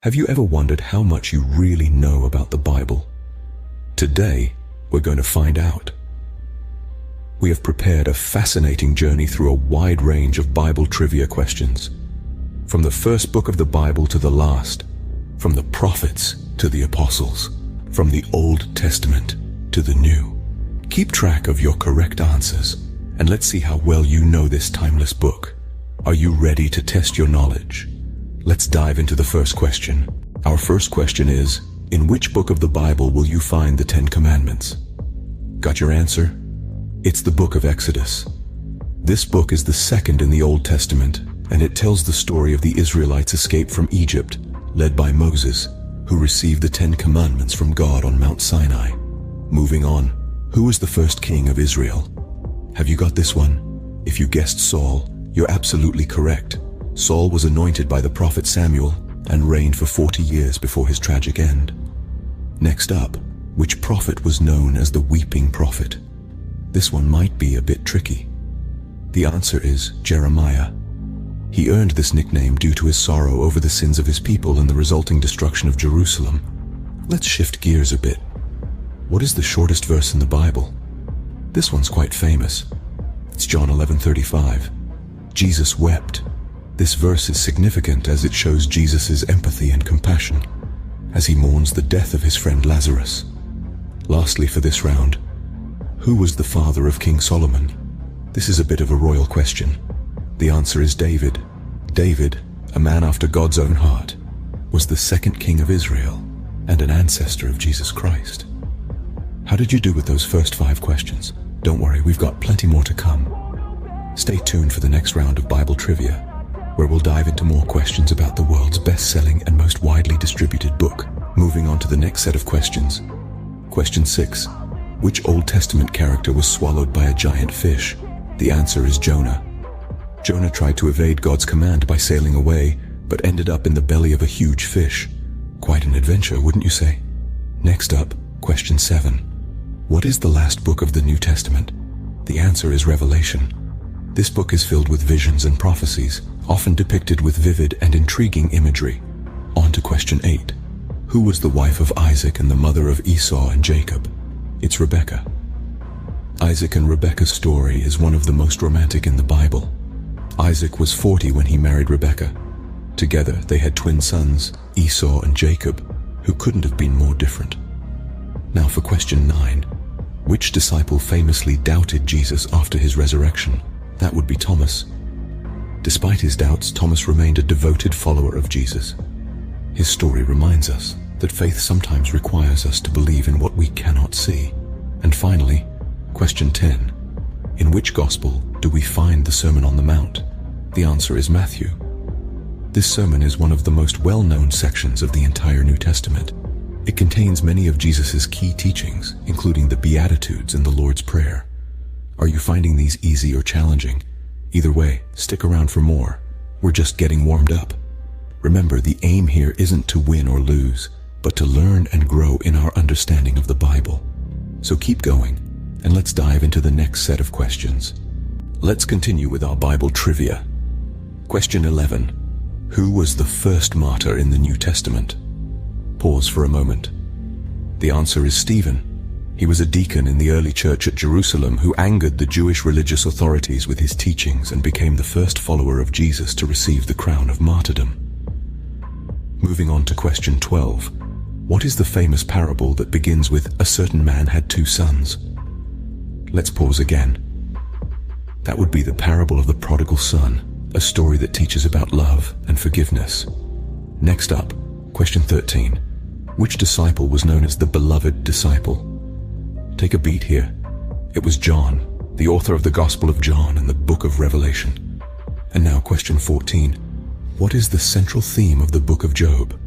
Have you ever wondered how much you really know about the Bible? Today, we're going to find out. We have prepared a fascinating journey through a wide range of Bible trivia questions. From the first book of the Bible to the last, from the prophets to the apostles, from the Old Testament to the New. Keep track of your correct answers, and let's see how well you know this timeless book. Are you ready to test your knowledge? Let's dive into the first question. Our first question is, in which book of the Bible will you find the 10 Commandments? Got your answer? It's the book of Exodus. This book is the second in the Old Testament, and it tells the story of the Israelites' escape from Egypt, led by Moses, who received the 10 Commandments from God on Mount Sinai. Moving on, who was the first king of Israel? Have you got this one? If you guessed Saul, you're absolutely correct. Saul was anointed by the prophet Samuel and reigned for 40 years before his tragic end. Next up, which prophet was known as the weeping prophet? This one might be a bit tricky. The answer is Jeremiah. He earned this nickname due to his sorrow over the sins of his people and the resulting destruction of Jerusalem. Let's shift gears a bit. What is the shortest verse in the Bible? This one's quite famous. It's John 11:35. Jesus wept. This verse is significant as it shows Jesus' empathy and compassion as he mourns the death of his friend Lazarus. Lastly for this round, who was the father of King Solomon? This is a bit of a royal question. The answer is David. David, a man after God's own heart, was the second king of Israel and an ancestor of Jesus Christ. How did you do with those first 5 questions? Don't worry, we've got plenty more to come. Stay tuned for the next round of Bible trivia, where we'll dive into more questions about the world's best-selling and most widely distributed book. Moving on to the next set of questions. Question 6. Which Old Testament character was swallowed by a giant fish? The answer is Jonah. Jonah tried to evade God's command by sailing away, but ended up in the belly of a huge fish. Quite an adventure, wouldn't you say? Next up, question 7. What is the last book of the New Testament? The answer is Revelation. This book is filled with visions and prophecies, often depicted with vivid and intriguing imagery. On to question 8. Who was the wife of Isaac and the mother of Esau and Jacob? It's Rebekah. Isaac and Rebekah's story is one of the most romantic in the Bible. Isaac was 40 when he married Rebekah. Together, they had twin sons, Esau and Jacob, who couldn't have been more different. Now for question 9. Which disciple famously doubted Jesus after his resurrection? That would be Thomas. Despite his doubts, Thomas remained a devoted follower of Jesus. His story reminds us that faith sometimes requires us to believe in what we cannot see. And finally, question 10. In which gospel do we find the Sermon on the Mount? The answer is Matthew. This sermon is one of the most well-known sections of the entire New Testament. It contains many of Jesus' key teachings, including the Beatitudes and the Lord's Prayer. Are you finding these easy or challenging? Either way, stick around for more. We're just getting warmed up. Remember, the aim here isn't to win or lose, but to learn and grow in our understanding of the Bible. So keep going, and let's dive into the next set of questions. Let's continue with our Bible trivia. Question 11. Who was the first martyr in the New Testament? Pause for a moment. The answer is Stephen. He was a deacon in the early church at Jerusalem who angered the Jewish religious authorities with his teachings and became the first follower of Jesus to receive the crown of martyrdom. Moving on to question 12. What is the famous parable that begins with "A certain man had 2 sons"? Let's pause again. That would be the parable of the prodigal son, a story that teaches about love and forgiveness. Next up, question 13. Which disciple was known as the beloved disciple? Take a beat here. It was John, the author of the Gospel of John and the book of Revelation. And now question 14. What is the central theme of the book of Job?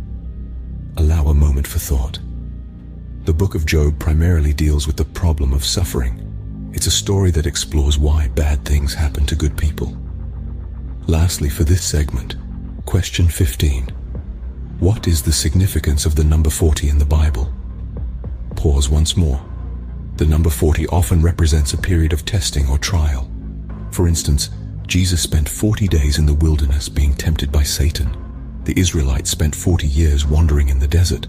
Allow a moment for thought. The book of Job primarily deals with the problem of suffering. It's a story that explores why bad things happen to good people. Lastly for this segment, question 15. What is the significance of the number 40 in the Bible? Pause once more. The number 40 often represents a period of testing or trial. For instance, Jesus spent 40 days in the wilderness being tempted by Satan. The Israelites spent 40 years wandering in the desert,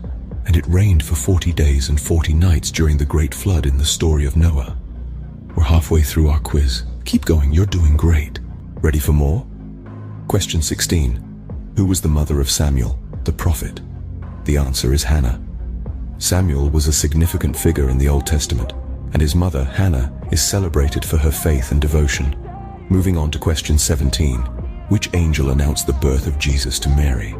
and it rained for 40 days and 40 nights during the great flood in the story of Noah. We're halfway through our quiz. Keep going, you're doing great. Ready for more? Question 16. Who was the mother of Samuel, the prophet? The answer is Hannah. Samuel was a significant figure in the Old Testament, and his mother, Hannah, is celebrated for her faith and devotion. Moving on to question 17. Which angel announced the birth of Jesus to Mary?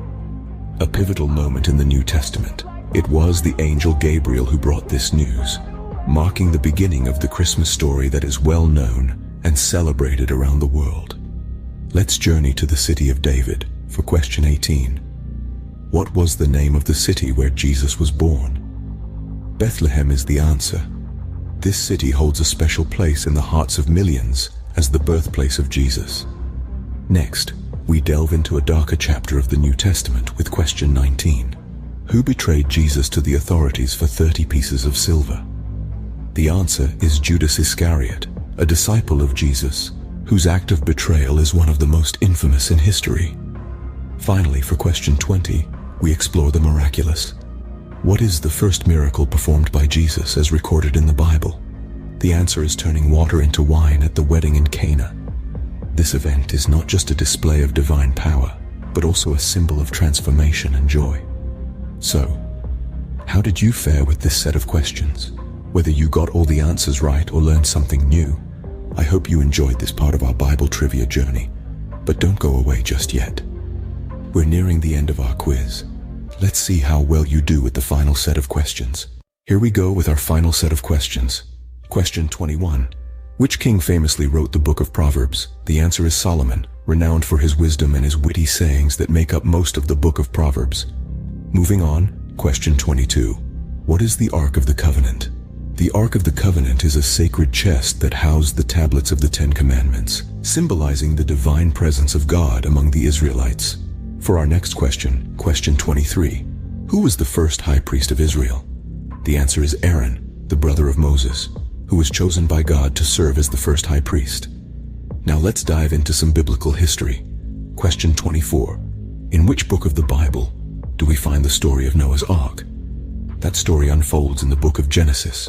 A pivotal moment in the New Testament. It was the angel Gabriel who brought this news, marking the beginning of the Christmas story that is well known and celebrated around the world. Let's journey to the city of David for question 18. What was the name of the city where Jesus was born? Bethlehem is the answer. This city holds a special place in the hearts of millions as the birthplace of Jesus. Next, we delve into a darker chapter of the New Testament with question 19. Who betrayed Jesus to the authorities for 30 pieces of silver? The answer is Judas Iscariot, a disciple of Jesus, whose act of betrayal is one of the most infamous in history. Finally, for question 20, we explore the miraculous. What is the first miracle performed by Jesus as recorded in the Bible? The answer is turning water into wine at the wedding in Cana. This event is not just a display of divine power, but also a symbol of transformation and joy. So, how did you fare with this set of questions? Whether you got all the answers right or learned something new, I hope you enjoyed this part of our Bible trivia journey. But don't go away just yet. We're nearing the end of our quiz. Let's see how well you do with the final set of questions. Here we go with our final set of questions. Question 21. Which king famously wrote the book of Proverbs? The answer is Solomon, renowned for his wisdom and his witty sayings that make up most of the book of Proverbs. Moving on, question 22. What is the Ark of the Covenant? The Ark of the Covenant is a sacred chest that housed the tablets of the Ten Commandments, symbolizing the divine presence of God among the Israelites. For our next question, question 23. Who was the first high priest of Israel? The answer is Aaron, the brother of Moses, who was chosen by God to serve as the first high priest. Now let's dive into some biblical history. Question 24. In which book of the Bible do we find the story of Noah's Ark? That story unfolds in the book of Genesis,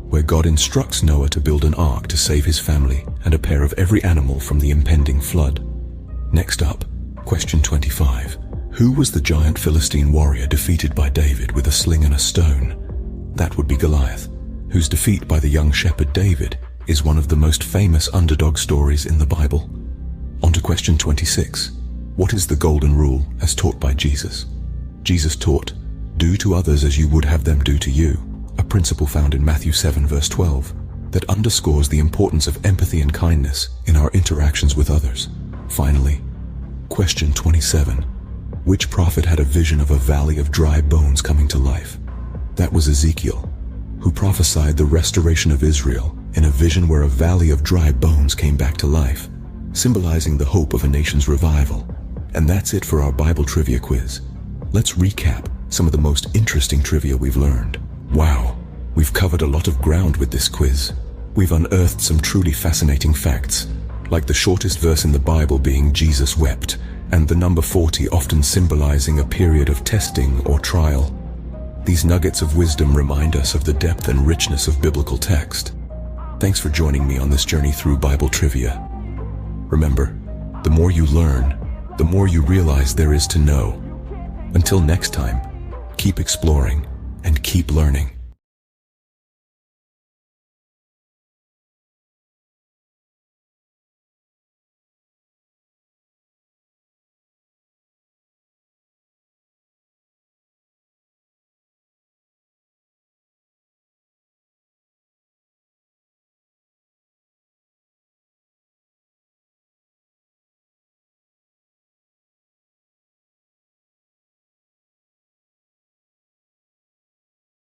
where God instructs Noah to build an ark to save his family and a pair of every animal from the impending flood. Next up, question 25. Who was the giant Philistine warrior defeated by David with a sling and a stone? That would be Goliath, whose defeat by the young shepherd David is one of the most famous underdog stories in the Bible. On to question 26. What is the golden rule as taught by Jesus? Jesus taught, "Do to others as you would have them do to you," a principle found in Matthew 7 verse 12 that underscores the importance of empathy and kindness in our interactions with others. Finally, question 27. Which prophet had a vision of a valley of dry bones coming to life? That was Ezekiel, who prophesied the restoration of Israel in a vision where a valley of dry bones came back to life, symbolizing the hope of a nation's revival. And that's it for our Bible trivia quiz. Let's recap some of the most interesting trivia we've learned. Wow, we've covered a lot of ground with this quiz. We've unearthed some truly fascinating facts, like the shortest verse in the Bible being Jesus wept, and the number 40 often symbolizing a period of testing or trial. These nuggets of wisdom remind us of the depth and richness of biblical text. Thanks for joining me on this journey through Bible trivia. Remember, the more you learn, the more you realize there is to know. Until next time, keep exploring and keep learning.